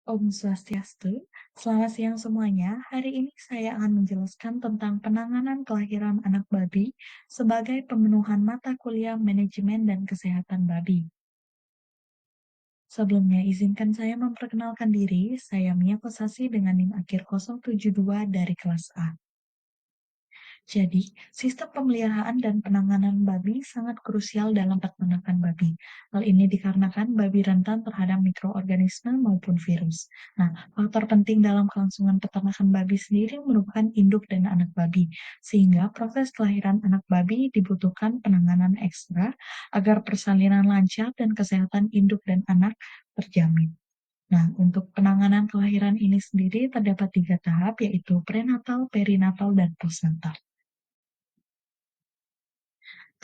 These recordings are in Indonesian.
Om Swastiastu, selamat siang semuanya. Hari ini saya akan menjelaskan tentang penanganan kelahiran anak babi sebagai pemenuhan mata kuliah manajemen dan kesehatan babi. Sebelumnya, izinkan saya memperkenalkan diri. Saya Mia Kosasi dengan NIM akhir 072 dari kelas A. Jadi, sistem pemeliharaan dan penanganan babi sangat krusial dalam peternakan babi. Hal ini dikarenakan babi rentan terhadap mikroorganisme maupun virus. Nah, faktor penting dalam kelangsungan peternakan babi sendiri merupakan induk dan anak babi, sehingga proses kelahiran anak babi dibutuhkan penanganan ekstra agar persalinan lancar dan kesehatan induk dan anak terjamin. Nah, untuk penanganan kelahiran ini sendiri terdapat 3 tahap, yaitu prenatal, perinatal, dan postnatal.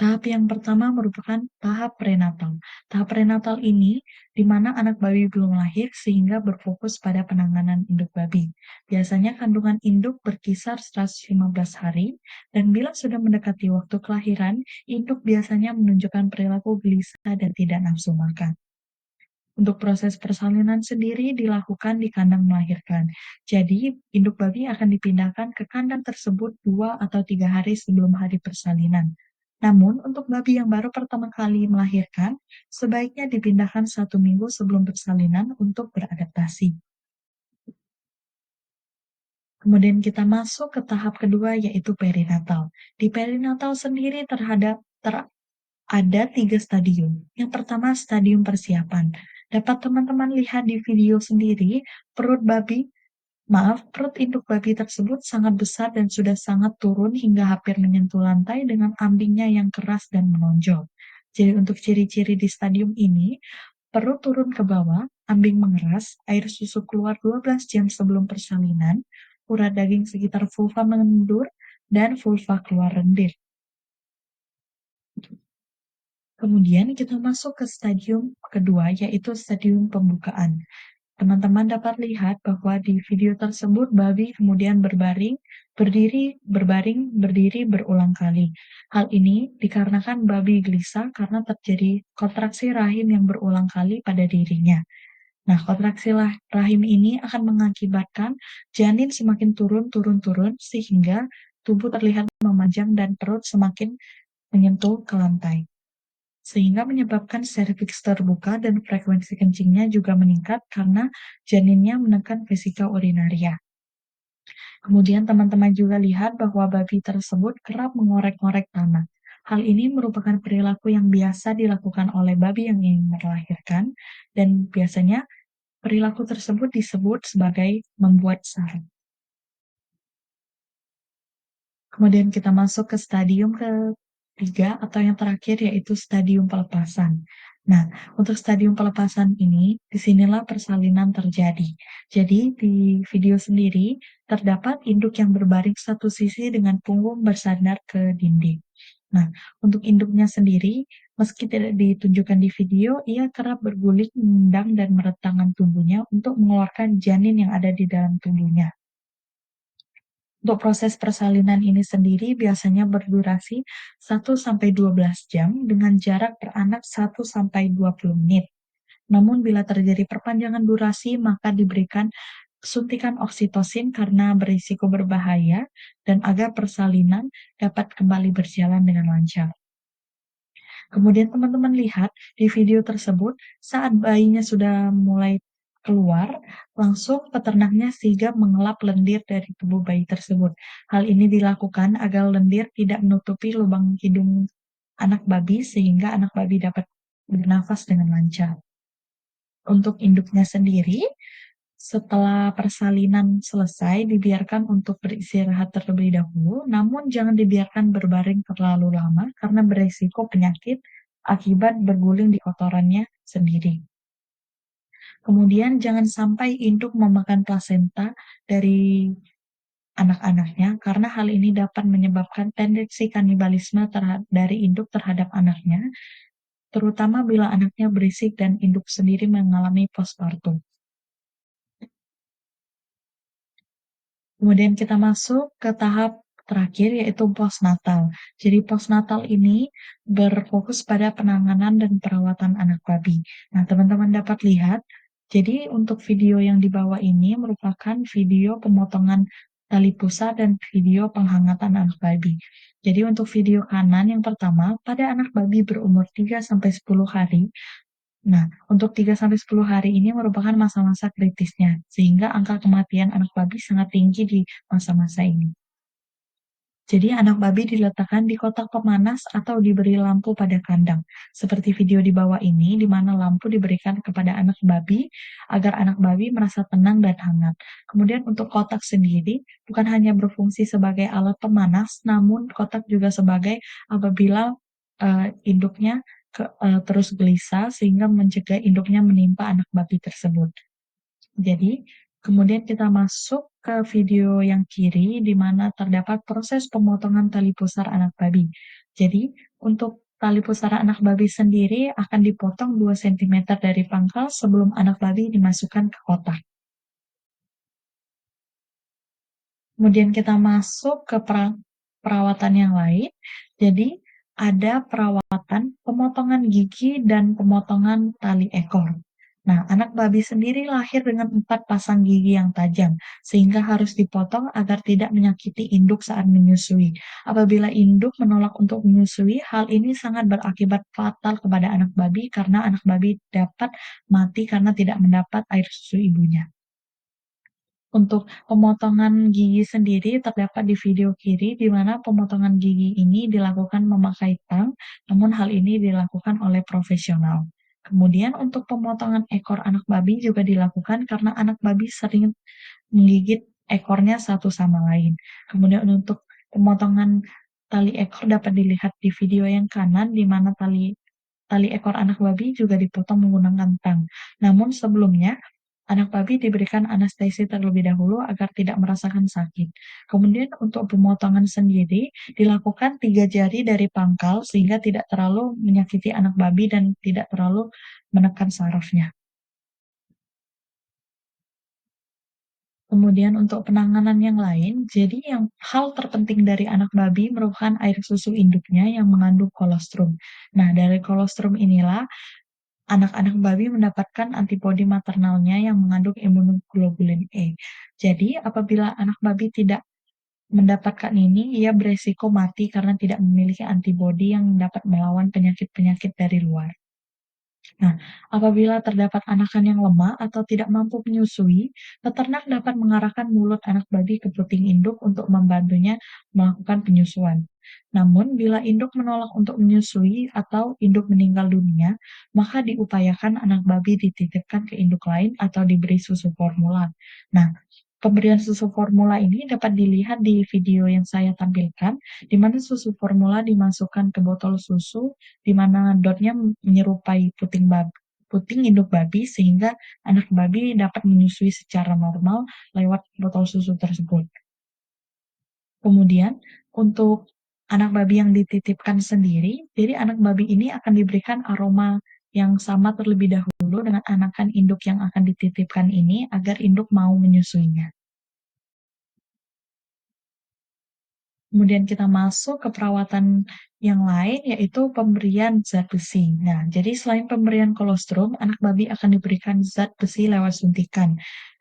Tahap yang pertama merupakan tahap prenatal. Tahap prenatal ini di mana anak babi belum lahir sehingga berfokus pada penanganan induk babi. Biasanya kandungan induk berkisar 115 hari dan bila sudah mendekati waktu kelahiran, induk biasanya menunjukkan perilaku gelisah dan tidak nafsu makan. Untuk proses persalinan sendiri dilakukan di kandang melahirkan. Jadi, induk babi akan dipindahkan ke kandang tersebut 2 atau 3 hari sebelum hari persalinan. Namun, untuk babi yang baru pertama kali melahirkan, sebaiknya dipindahkan 1 minggu sebelum persalinan untuk beradaptasi. Kemudian kita masuk ke tahap kedua, yaitu perinatal. Di perinatal sendiri ada 3 stadium. Yang pertama, stadium persiapan. Dapat teman-teman lihat di video sendiri, perut induk babi tersebut sangat besar dan sudah sangat turun hingga hampir menyentuh lantai dengan ambingnya yang keras dan menonjol. Jadi untuk ciri-ciri di stadium ini, perut turun ke bawah, ambing mengeras, air susu keluar 12 jam sebelum persalinan, urat daging sekitar vulva mengendur, dan vulva keluar lendir. Kemudian kita masuk ke stadium kedua, yaitu stadium pembukaan. Teman-teman dapat lihat bahwa di video tersebut babi kemudian berdiri berulang kali. Hal ini dikarenakan babi gelisah karena terjadi kontraksi rahim yang berulang kali pada dirinya. Nah, kontraksi rahim ini akan mengakibatkan janin semakin turun sehingga tubuh terlihat memanjang dan perut semakin menyentuh ke lantai, sehingga menyebabkan serviks terbuka dan frekuensi kencingnya juga meningkat karena janinnya menekan vesika urinaria. Kemudian teman-teman juga lihat bahwa babi tersebut kerap mengorek-ngorek tanah. Hal ini merupakan perilaku yang biasa dilakukan oleh babi yang ingin melahirkan, dan biasanya perilaku tersebut disebut sebagai membuat sarang. Kemudian kita masuk ke stadium ketiga atau yang terakhir, yaitu stadium pelepasan. Nah, untuk stadium pelepasan ini, disinilah persalinan terjadi. Jadi, di video sendiri, terdapat induk yang berbaring satu sisi dengan punggung bersandar ke dinding. Nah, untuk induknya sendiri, meski tidak ditunjukkan di video, ia kerap berguling, menendang, dan meretangkan tubuhnya untuk mengeluarkan janin yang ada di dalam tubuhnya. Untuk proses persalinan ini sendiri biasanya berdurasi 1-12 jam dengan jarak per anak 1-20 menit. Namun bila terjadi perpanjangan durasi, maka diberikan suntikan oksitosin karena berisiko berbahaya dan agar persalinan dapat kembali berjalan dengan lancar. Kemudian teman-teman lihat di video tersebut, saat bayinya sudah mulai keluar, langsung peternaknya sigap mengelap lendir dari tubuh bayi tersebut. Hal ini dilakukan agar lendir tidak menutupi lubang hidung anak babi sehingga anak babi dapat bernafas dengan lancar. Untuk induknya sendiri, setelah persalinan selesai, dibiarkan untuk beristirahat terlebih dahulu, namun jangan dibiarkan berbaring terlalu lama karena beresiko penyakit akibat berguling di kotorannya sendiri. Kemudian jangan sampai induk memakan plasenta dari anak-anaknya karena hal ini dapat menyebabkan tendensi kanibalisme dari induk terhadap anaknya, terutama bila anaknya berisik dan induk sendiri mengalami postpartum. Kemudian kita masuk ke tahap terakhir, yaitu postnatal. Jadi postnatal ini berfokus pada penanganan dan perawatan anak babi. Nah, teman-teman dapat lihat Jadi untuk video yang di bawah ini merupakan video pemotongan tali pusar dan video penghangatan anak babi. Jadi untuk video kanan yang pertama, pada anak babi berumur 3 sampai 10 hari. Nah, untuk 3 sampai 10 hari ini merupakan masa-masa kritisnya, sehingga angka kematian anak babi sangat tinggi di masa-masa ini. Jadi anak babi diletakkan di kotak pemanas atau diberi lampu pada kandang. Seperti video di bawah ini, di mana lampu diberikan kepada anak babi agar anak babi merasa tenang dan hangat. Kemudian untuk kotak sendiri, bukan hanya berfungsi sebagai alat pemanas, namun kotak juga sebagai apabila induknya terus gelisah sehingga mencegah induknya menimpa anak babi tersebut. Jadi, kemudian kita masuk ke video yang kiri, di mana terdapat proses pemotongan tali pusar anak babi. Jadi, untuk tali pusar anak babi sendiri akan dipotong 2 cm dari pangkal sebelum anak babi dimasukkan ke kotak. Kemudian kita masuk ke perawatan yang lain. Jadi, ada perawatan pemotongan gigi dan pemotongan tali ekor. Nah, anak babi sendiri lahir dengan 4 pasang gigi yang tajam, sehingga harus dipotong agar tidak menyakiti induk saat menyusui. Apabila induk menolak untuk menyusui, hal ini sangat berakibat fatal kepada anak babi karena anak babi dapat mati karena tidak mendapat air susu ibunya. Untuk pemotongan gigi sendiri terdapat di video kiri, di mana pemotongan gigi ini dilakukan memakai tang, namun hal ini dilakukan oleh profesional. Kemudian untuk pemotongan ekor anak babi juga dilakukan karena anak babi sering menggigit ekornya satu sama lain. Kemudian untuk pemotongan tali ekor dapat dilihat di video yang kanan, di mana tali tali ekor anak babi juga dipotong menggunakan tang. Namun sebelumnya, anak babi diberikan anestesi terlebih dahulu agar tidak merasakan sakit. Kemudian untuk pemotongan sendiri dilakukan 3 jari dari pangkal sehingga tidak terlalu menyakiti anak babi dan tidak terlalu menekan sarafnya. Kemudian untuk penanganan yang lain, jadi yang hal terpenting dari anak babi merupakan air susu induknya yang mengandung kolostrum. Nah, dari kolostrum inilah anak-anak babi mendapatkan antibodi maternalnya yang mengandung imunoglobulin E. Jadi, apabila anak babi tidak mendapatkan ini, ia beresiko mati karena tidak memiliki antibodi yang dapat melawan penyakit-penyakit dari luar. Nah, apabila terdapat anakan yang lemah atau tidak mampu menyusui, peternak dapat mengarahkan mulut anak babi ke puting induk untuk membantunya melakukan penyusuan. Namun, bila induk menolak untuk menyusui atau induk meninggal dunia, maka diupayakan anak babi dititipkan ke induk lain atau diberi susu formula. Nah, pemberian susu formula ini dapat dilihat di video yang saya tampilkan, di mana susu formula dimasukkan ke botol susu, di mana dotnya menyerupai puting induk babi, sehingga anak babi dapat menyusui secara normal lewat botol susu tersebut. Kemudian, untuk anak babi yang dititipkan sendiri, jadi anak babi ini akan diberikan aroma yang sama terlebih dahulu dengan anakan induk yang akan dititipkan ini agar induk mau menyusuinya. Kemudian kita masuk ke perawatan yang lain, yaitu pemberian zat besi. Nah, jadi selain pemberian kolostrum, anak babi akan diberikan zat besi lewat suntikan.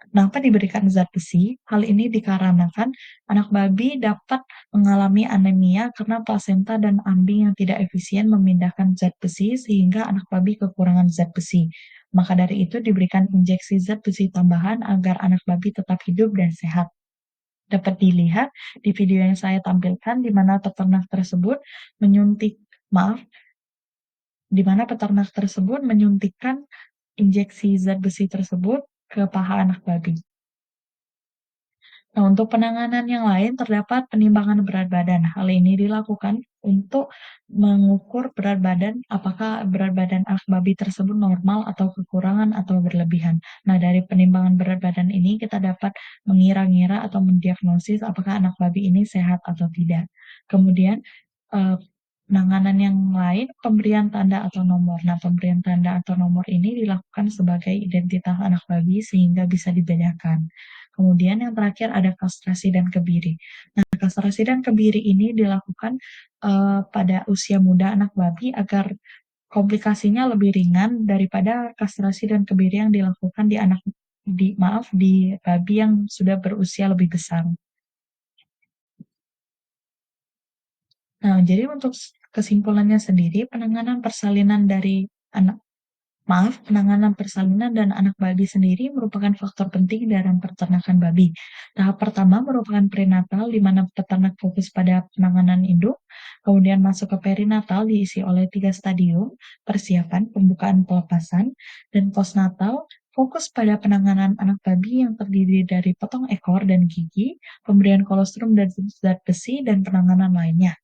Kenapa diberikan zat besi? Hal ini dikarenakan anak babi dapat mengalami anemia karena plasenta dan ambing yang tidak efisien memindahkan zat besi sehingga anak babi kekurangan zat besi. Maka dari itu diberikan injeksi zat besi tambahan agar anak babi tetap hidup dan sehat. Dapat dilihat di video yang saya tampilkan di mana peternak tersebut menyuntik maaf, di mana peternak tersebut menyuntikkan injeksi zat besi tersebut ke paha anak babi. Nah, untuk penanganan yang lain terdapat penimbangan berat badan. Hal ini dilakukan untuk mengukur berat badan, apakah berat badan anak babi tersebut normal atau kekurangan atau berlebihan. Nah, dari penimbangan berat badan ini kita dapat mengira-ngira atau mendiagnosis apakah anak babi ini sehat atau tidak. Kemudian, eh, penanganan yang lain, pemberian tanda atau nomor. Nah, pemberian tanda atau nomor ini dilakukan sebagai identitas anak babi sehingga bisa dibedakan. Kemudian yang terakhir ada kastrasi dan kebiri. Nah, kastrasi dan kebiri ini dilakukan pada usia muda anak babi agar komplikasinya lebih ringan daripada kastrasi dan kebiri yang dilakukan di babi yang sudah berusia lebih besar. Nah, jadi untuk kesimpulannya sendiri, anak penanganan persalinan dan anak babi sendiri merupakan faktor penting dalam peternakan babi. Tahap pertama merupakan prenatal, di mana peternak fokus pada penanganan induk, kemudian masuk ke perinatal diisi oleh 3 stadium, persiapan, pembukaan pelepasan, dan postnatal fokus pada penanganan anak babi yang terdiri dari potong ekor dan gigi, pemberian kolostrum dan zat besi, dan penanganan lainnya.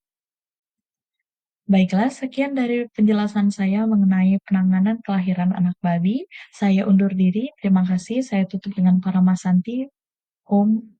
Baiklah, sekian dari penjelasan saya mengenai penanganan kelahiran anak babi. Saya undur diri. Terima kasih. Saya tutup dengan para Masanti. Om